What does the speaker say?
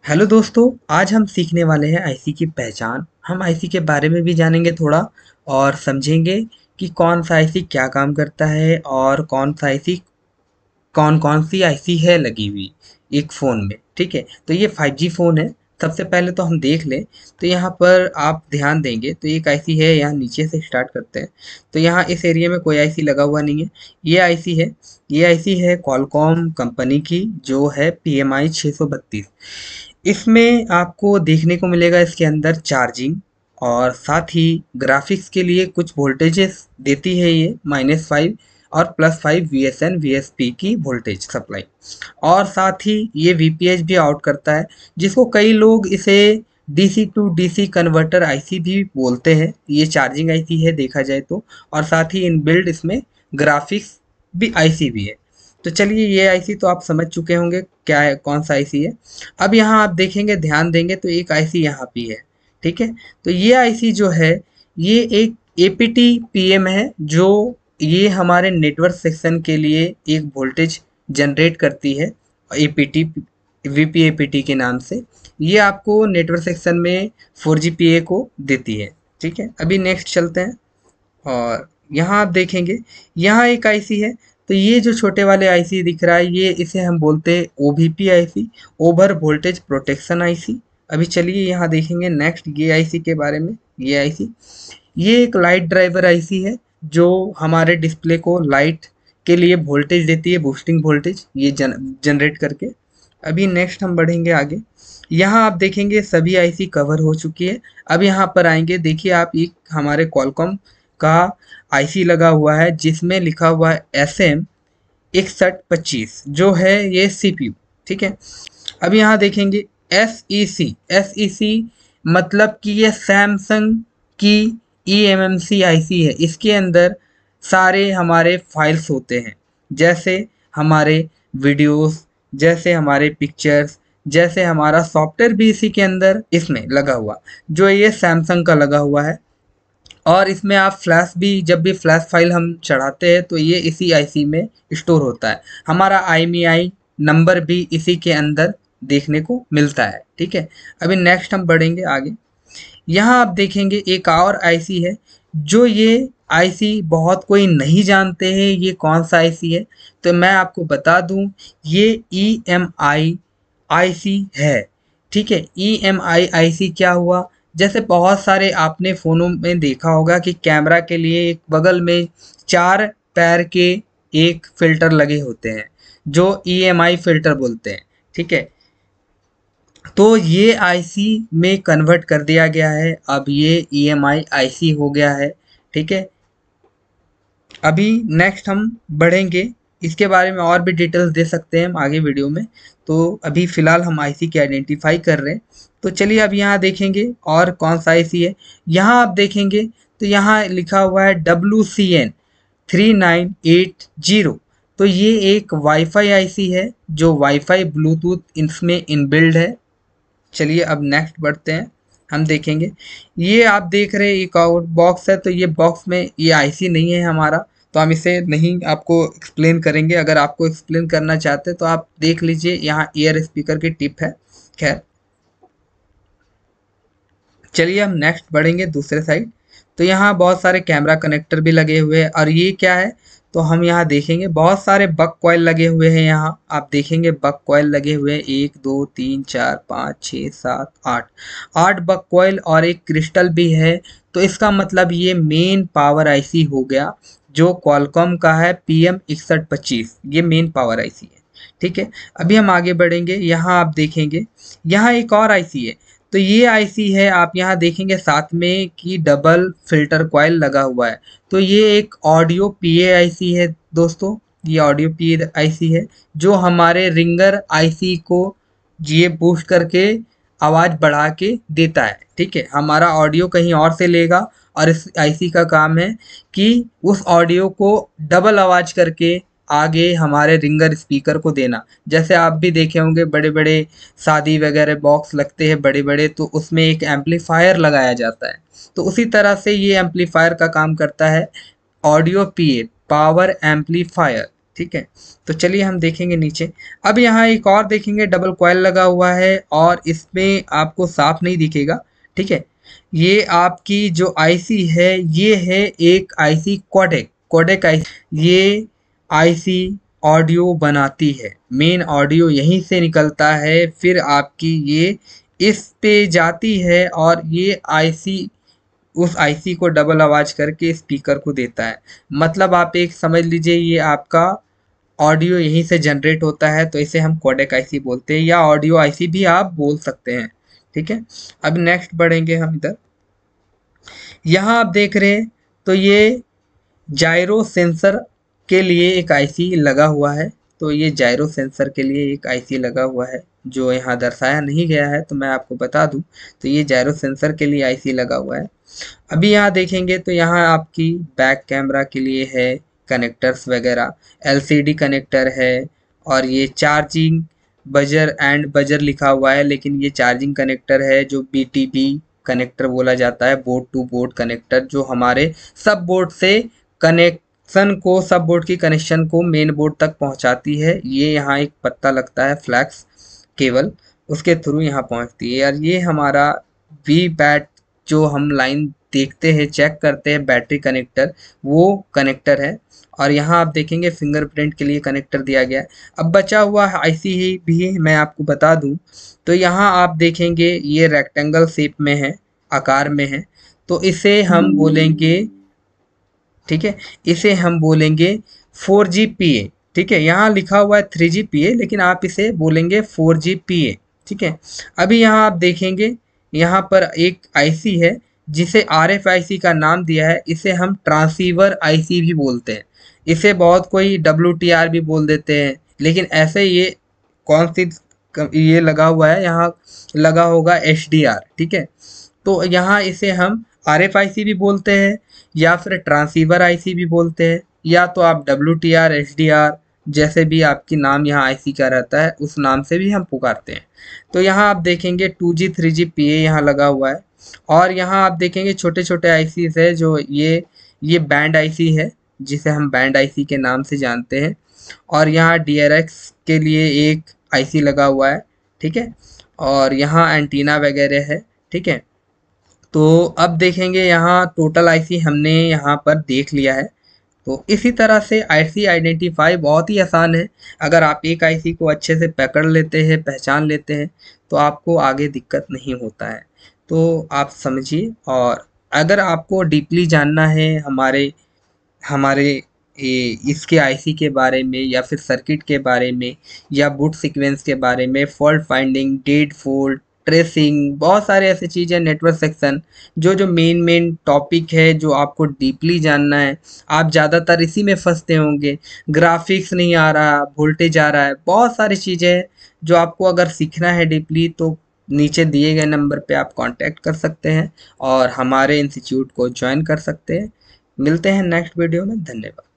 Hello दोस्तों, आज हम सीखने वाले हैं आईसी की पहचान। हम आईसी के बारे में भी जानेंगे थोड़ा और समझेंगे कि कौन सा आईसी क्या काम करता है और कौन कौन सी आईसी है लगी हुई एक फ़ोन में। ठीक है, तो ये 5G फ़ोन है। सबसे पहले तो हम देख लें, तो यहाँ पर आप ध्यान देंगे तो एक आईसी है, यहाँ नीचे से स्टार्ट करते हैं। तो यहाँ इस एरिया में कोई आईसी लगा हुआ नहीं है। ये आईसी है, ये आईसी है क्वालकॉम कंपनी की, जो है PMI 632। इसमें आपको देखने को मिलेगा इसके अंदर चार्जिंग और साथ ही ग्राफिक्स के लिए कुछ वोल्टेजेस देती है ये -5 और +5 VSN VSP की वोल्टेज सप्लाई। और साथ ही ये VPH भी आउट करता है, जिसको कई लोग इसे DC to DC converter IC भी बोलते हैं। ये चार्जिंग आईसी है देखा जाए तो, और साथ ही इनबिल्ड इसमें ग्राफिक्स भी आईसी भी है। तो चलिए, ये आईसी तो आप समझ चुके होंगे क्या है, कौन सा आईसी है। अब यहाँ आप देखेंगे, ध्यान देंगे तो एक आईसी यहाँ भी है। ठीक है, तो ये आईसी जो है, ये एक APT PM है, जो ये हमारे नेटवर्क सेक्शन के लिए एक वोल्टेज जनरेट करती है। APT VPAPT के नाम से ये आपको नेटवर्क सेक्शन में 4GPA को देती है। ठीक है, अभी नेक्स्ट चलते हैं और यहाँ आप देखेंगे, यहाँ एक आईसी है। तो ये जो छोटे वाले आईसी दिख रहा है, ये इसे हम बोलते हैं OVP IC, over voltage protection IC. अभी चलिए यहाँ देखेंगे नेक्स्ट ये आईसी के बारे में। ये आईसी, ये एक लाइट ड्राइवर आईसी है, जो हमारे डिस्प्ले को लाइट के लिए वोल्टेज देती है, बूस्टिंग वोल्टेज ये जनरेट करके। अभी नेक्स्ट हम बढ़ेंगे आगे। यहाँ आप देखेंगे सभी आईसी कवर हो चुकी है। अब यहाँ पर आएंगे, देखिए आप, एक हमारे क्वालकॉम का आईसी लगा हुआ है, जिसमें लिखा हुआ है SM6125, जो है ये CPU। ठीक है, अब यहाँ देखेंगे SEC मतलब कि ये सैमसंग की eMMC आईसी है। इसके अंदर सारे हमारे फाइल्स होते हैं, जैसे हमारे वीडियोस, जैसे हमारे पिक्चर्स, जैसे हमारा सॉफ्टवेयर भी इसी के अंदर इसमें लगा हुआ, जो ये सैमसंग का लगा हुआ है। और इसमें आप फ्लैश भी, जब भी फ्लैश फाइल हम चढ़ाते हैं तो ये इसी आईसी में स्टोर होता है। हमारा IMEI नंबर भी इसी के अंदर देखने को मिलता है। ठीक है, अभी नेक्स्ट हम बढ़ेंगे आगे। यहाँ आप देखेंगे एक और आईसी है, जो ये आईसी बहुत कोई नहीं जानते हैं ये कौन सा आईसी है। तो मैं आपको बता दूं, ये EMI आईसी है। ठीक है, EMI आईसी क्या हुआ, जैसे बहुत सारे आपने फ़ोनों में देखा होगा कि कैमरा के लिए एक बगल में 4 पैर के एक फ़िल्टर लगे होते हैं, जो EMI फ़िल्टर बोलते हैं। ठीक है, तो ये आईसी में कन्वर्ट कर दिया गया है, अब ये EMI आईसी हो गया है। ठीक है, अभी नेक्स्ट हम बढ़ेंगे, इसके बारे में और भी डिटेल्स दे सकते हैं हम आगे वीडियो में। तो अभी फ़िलहाल हम आईसी की आइडेंटिफाई कर रहे हैं। तो चलिए अब यहाँ देखेंगे और कौन सा आईसी है। यहाँ आप देखेंगे तो यहाँ लिखा हुआ है WCN 3980। तो ये एक वाईफाई आईसी है, जो वाईफाई ब्लूटूथ इसमें इनबिल्ड है। चलिए अब नेक्स्ट बढ़ते हैं, हम देखेंगे। ये आप देख रहे हैं एक और बॉक्स है, तो ये बॉक्स में ये आईसी नहीं है हमारा, तो हम इसे नहीं आपको एक्सप्लेन करेंगे। अगर आपको एक्सप्लेन करना चाहते हैं तो आप देख लीजिए, यहाँ ईयर स्पीकर की टिप है। खैर, चलिए हम नेक्स्ट बढ़ेंगे दूसरे साइड। तो यहाँ बहुत सारे कैमरा कनेक्टर भी लगे हुए हैं, और ये क्या है, तो हम यहाँ देखेंगे बहुत सारे बक कॉइल लगे हुए हैं। यहाँ आप देखेंगे बक कॉइल लगे हुए हैं, 1 2 3 4 5 6 7 8 बक कॉइल, और एक क्रिस्टल भी है। तो इसका मतलब ये मेन पावर आईसी हो गया, जो क्वालकॉम का है PM6125। ये मेन पावर आईसी है। ठीक है, अभी हम आगे बढ़ेंगे। यहाँ आप देखेंगे, यहाँ एक और आईसी है। तो ये आईसी है, आप यहाँ देखेंगे साथ में कि डबल फिल्टर कॉइल लगा हुआ है। तो ये एक ऑडियो PA आईसी है दोस्तों। ये ऑडियो PA आईसी है, जो हमारे रिंगर आईसी को ये बूस्ट करके आवाज़ बढ़ा के देता है। ठीक है, हमारा ऑडियो कहीं और से लेगा, और इस आईसी का काम है कि उस ऑडियो को डबल आवाज़ करके आगे हमारे रिंगर स्पीकर को देना। जैसे आप भी देखे होंगे, बड़े बड़े शादी वगैरह बॉक्स लगते हैं बड़े बड़े, तो उसमें एक एम्पलीफायर लगाया जाता है। तो उसी तरह से ये एम्पलीफायर का काम करता है, ऑडियो PA पावर एम्पलीफायर। ठीक है। तो चलिए हम देखेंगे नीचे। अब यहाँ एक और देखेंगे, डबल कॉइल लगा हुआ है और इसमें आपको साफ नहीं दिखेगा, ठीक है। ये आपकी जो आईसी है, ये है एक आईसी कोडेक, कोडेक आईसी। ये आईसी ऑडियो बनाती है, मेन ऑडियो यहीं से निकलता है, फिर आपकी ये इस पे जाती है और ये आईसी उस आईसी को डबल आवाज करके स्पीकर को देता है। मतलब आप एक समझ लीजिए, ये आपका ऑडियो यहीं से जनरेट होता है, तो इसे हम कोडेक आईसी बोलते हैं, या ऑडियो आईसी भी आप बोल सकते हैं, ठीक है। अब नेक्स्ट बढ़ेंगे हम इधर। यहाँ आप देख रहे हैं तो ये जायरो सेंसर के लिए एक आईसी लगा हुआ है। तो ये जायरो सेंसर के लिए एक आईसी लगा हुआ है, जो यहाँ दर्शाया नहीं गया है, तो मैं आपको बता दूं। तो ये जायरो सेंसर के लिए आईसी लगा हुआ है। अभी यहाँ देखेंगे तो यहाँ आपकी बैक कैमरा के लिए है कनेक्टर्स वगैरह, एलसीडी कनेक्टर है, और ये चार्जिंग बजर एंड बजर लिखा हुआ है, लेकिन ये चार्जिंग कनेक्टर है जो बीटीबी कनेक्टर बोला जाता है, बोर्ड टू बोर्ड कनेक्टर, जो हमारे सब बोर्ड से कनेक्शन को, सब बोर्ड की कनेक्शन को मेन बोर्ड तक पहुंचाती है। ये यहाँ एक पत्ता लगता है फ्लैक्स केबल, उसके थ्रू यहाँ पहुंचती है। यार ये हमारा वी बैट जो हम लाइन देखते हैं, चेक करते हैं बैटरी कनेक्टर, वो कनेक्टर है। और यहाँ आप देखेंगे फिंगरप्रिंट के लिए कनेक्टर दिया गया है। अब बचा हुआ आईसी ही भी मैं आपको बता दूं, तो यहाँ आप देखेंगे ये रेक्टेंगल शेप में है, आकार में है, तो इसे हम बोलेंगे, ठीक है, इसे हम बोलेंगे 4GPA, ठीक है। यहाँ लिखा हुआ है 3GPA, लेकिन आप इसे बोलेंगे 4GPA, ठीक है। अभी यहाँ आप देखेंगे, यहाँ पर एक आईसी है जिसे RFIC का नाम दिया है, इसे हम ट्रांसीवर आईसी भी बोलते हैं। इसे बहुत कोई WTR भी बोल देते हैं, लेकिन ऐसे ये कौन सी ये लगा हुआ है, यहाँ लगा होगा HDR, ठीक है। तो यहाँ इसे हम RFIC भी बोलते हैं, या फिर ट्रांसीवर आईसी भी बोलते हैं, या तो आप WTR HDR जैसे भी आपकी नाम यहाँ आईसी का रहता है, उस नाम से भी हम पुकारते हैं। तो यहाँ आप देखेंगे 2G 3GPA यहाँ लगा हुआ है। और यहाँ आप देखेंगे छोटे छोटे आईसीज है, जो ये बैंड आईसी है, जिसे हम बैंड आईसी के नाम से जानते हैं। और यहाँ DRX के लिए एक आईसी लगा हुआ है, ठीक है। और यहाँ एंटीना वगैरह है, ठीक है। तो अब देखेंगे, यहाँ टोटल आईसी हमने यहाँ पर देख लिया है। तो इसी तरह से आईसी आइडेंटिफाई बहुत ही आसान है। अगर आप एक आईसी को अच्छे से पकड़ लेते हैं, पहचान लेते हैं, तो आपको आगे दिक्कत नहीं होता है। तो आप समझिए। और अगर आपको डीपली जानना है हमारे हमारे इसके आईसी के बारे में, या फिर सर्किट के बारे में, या बूट सीक्वेंस के बारे में, fault finding, dead fault, tracing, बहुत सारे ऐसे चीज़ें, नेटवर्क सेक्शन, जो मेन टॉपिक है जो आपको डीपली जानना है, आप ज़्यादातर इसी में फंसते होंगे। ग्राफिक्स नहीं आ रहा, वोल्टेज आ रहा है, बहुत सारी चीज़ें हैं जो आपको अगर सीखना है डीपली, तो नीचे दिए गए नंबर पे आप कांटेक्ट कर सकते हैं और हमारे इंस्टीट्यूट को ज्वाइन कर सकते हैं। मिलते हैं नेक्स्ट वीडियो में। धन्यवाद।